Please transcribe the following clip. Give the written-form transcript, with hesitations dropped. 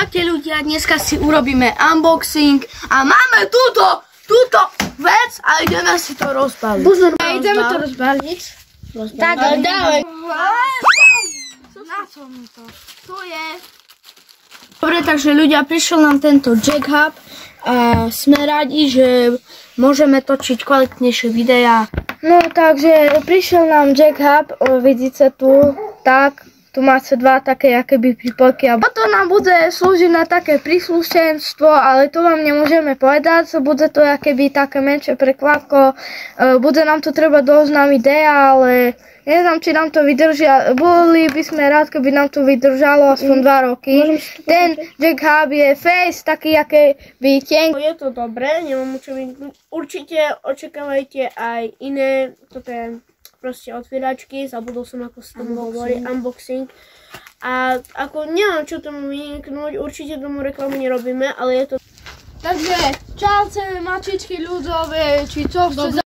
Čaute ľudia, dneska si urobíme unboxing a máme túto vec a ideme si to rozbaliť. Ideme to rozbaliť. Tak, dávaj. Na čo mi to? To je... Dobre, takže ľudia, prišiel nám tento jack hub a sme radi, že môžeme točiť kvalitnejšie videá. No takže prišiel nám jack hub, vidíte tu, tak. Tu máte dva také akéby pripojky a toto nám bude slúžiť na také príslušenstvo, ale to vám nemôžeme povedať, bude to akéby také menšie prekvapko, bude nám to treba doznámiť DEA, ale neviem, či nám to vydržia, boli by sme rád, keby nám to vydržalo aspoň 2 roky. Ten jack hub je face, taký akéby tenk. Je to dobré, nemám čo určite očakávajte aj iné, toto je proste otvíračky, zabudol som, ako sa tomu hovorí, unboxing. A ako neviem, čo tomu vyniknúť, určite tomu reklamu nerobíme, ale je to... Takže, čaute mačičky ľudové, či čo chce